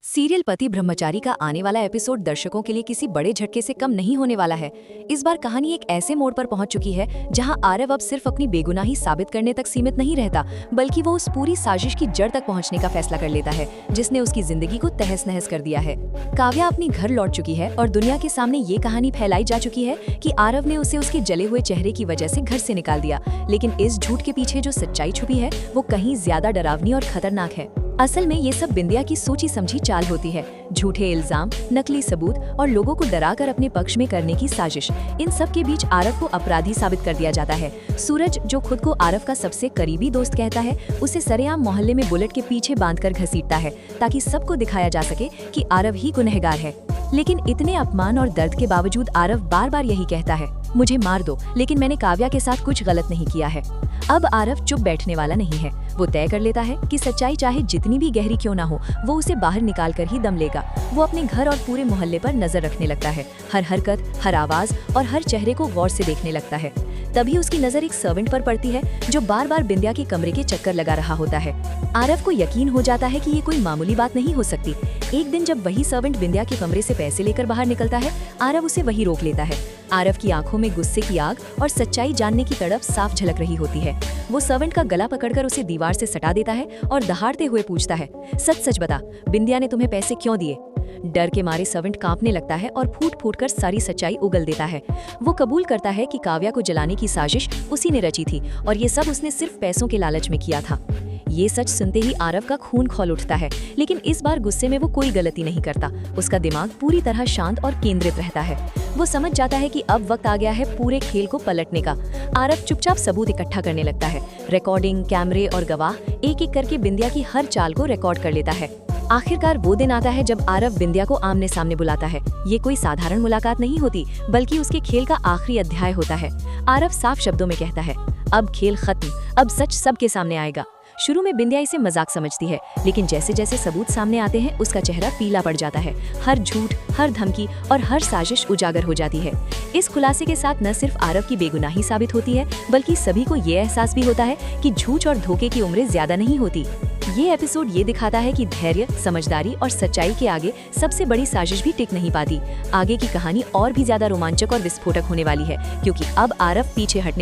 Serial पति ब्रह्मचारी का आने वाला एपिसोड दर्शकों के लिए किसी बड़े झटके से कम नहीं होने वाला है। इस बार कहानी एक ऐसे मोड़ पर पहुंच चुकी है जहां आरव अब सिर्फ अपनी बेगुनाही साबित करने तक सीमित नहीं रहता, बल्कि वो उस पूरी साजिश की जड़ तक पहुंचने का फैसला कर लेता है जिसने उसकी जिंदगी को तहस नहस कर दिया है। काव्या अपनी घर लौट चुकी है और दुनिया के सामने ये कहानी फैलाई जा चुकी है कि आरव ने उसे उसके जले हुए चेहरे की वजह से घर से निकाल दिया, लेकिन इस झूठ के पीछे जो सच्चाई छुपी है वो कहीं ज्यादा डरावनी और खतरनाक है। असल में ये सब बिंदिया की सोची समझी चाल होती है। झूठे इल्जाम, नकली सबूत और लोगों को डराकर अपने पक्ष में करने की साजिश, इन सब के बीच आरव को अपराधी साबित कर दिया जाता है। सूरज, जो खुद को आरव का सबसे करीबी दोस्त कहता है, उसे सरेआम मोहल्ले में बुलेट के पीछे बांधकर घसीटता है ताकि सबको दिखाया जा सके कि आरव ही गुनहगार है। लेकिन इतने अपमान और दर्द के बावजूद आरव बार बार यही कहता है, मुझे मार दो, लेकिन मैंने काव्या के साथ कुछ गलत नहीं किया है। अब आरव चुप बैठने वाला नहीं है। वो तय कर लेता है कि सच्चाई चाहे जितनी भी गहरी क्यों ना हो, वो उसे बाहर निकाल कर ही दम लेगा। वो अपने घर और पूरे मोहल्ले पर नजर रखने लगता है, हर हरकत, हर आवाज और हर चेहरे को गौर से देखने लगता है। तभी उसकी नजर एक सर्वेंट पर पड़ती है जो बार बार बिंदिया के कमरे के चक्कर लगा रहा होता है। आरव को यकीन हो जाता है कि ये कोई मामूली बात नहीं हो सकती। एक दिन जब वही सर्वेंट बिंदिया के कमरे से पैसे लेकर बाहर निकलता है, आरव उसे वही रोक लेता है। आरव की आंखों में गुस्से की आग और सच्चाई जानने की तड़प साफ झलक रही होती है। वो सर्वेंट का गला पकड़कर उसे दीवार से सटा देता है और दहाड़ते हुए पूछता है, सच सच बता, बिंदिया ने तुम्हें पैसे क्यों दिए? डर के मारे सर्वेंट कांपने लगता है और फूट फूट कर सारी सच्चाई उगल देता है। वो कबूल करता है कि काव्या को जलाने की साजिश उसी ने रची थी और ये सब उसने सिर्फ पैसों के लालच में किया था। ये सच सुनते ही आरव का खून खौल उठता है, लेकिन इस बार गुस्से में वो कोई गलती नहीं करता। उसका दिमाग पूरी तरह शांत और केंद्रित रहता है। वो समझ जाता है कि अब वक्त आ गया है पूरे खेल को पलटने का। आरव चुपचाप सबूत इकट्ठा करने लगता है। रिकॉर्डिंग, कैमरे और गवाह एक एक करके बिंदिया की हर चाल को रिकॉर्ड कर लेता है। आखिरकार वो दिन आता है जब आरव बिंदिया को आमने सामने बुलाता है। ये कोई साधारण मुलाकात नहीं होती, बल्कि उसके खेल का आखिरी अध्याय होता है। आरव साफ शब्दों में कहता है, अब खेल खत्म, अब सच सबके सामने आएगा। शुरू में बिंदिया इसे मजाक समझती है, लेकिन जैसे जैसे सबूत सामने आते हैं उसका चेहरा पीला पड़ जाता है। हर झूठ, हर धमकी और हर साजिश उजागर हो जाती है। इस खुलासे के साथ न सिर्फ आरव की बेगुनाही साबित होती है, बल्कि सभी को ये एहसास भी होता है कि झूठ और धोखे की उम्रें ज्यादा नहीं होती। ये एपिसोड ये दिखाता है कि धैर्य, समझदारी और सच्चाई के आगे सबसे बड़ी साजिश भी टिक नहीं पाती। आगे की कहानी और भी ज्यादा रोमांचक और विस्फोटक होने वाली है, क्योंकि अब आरव पीछे हटने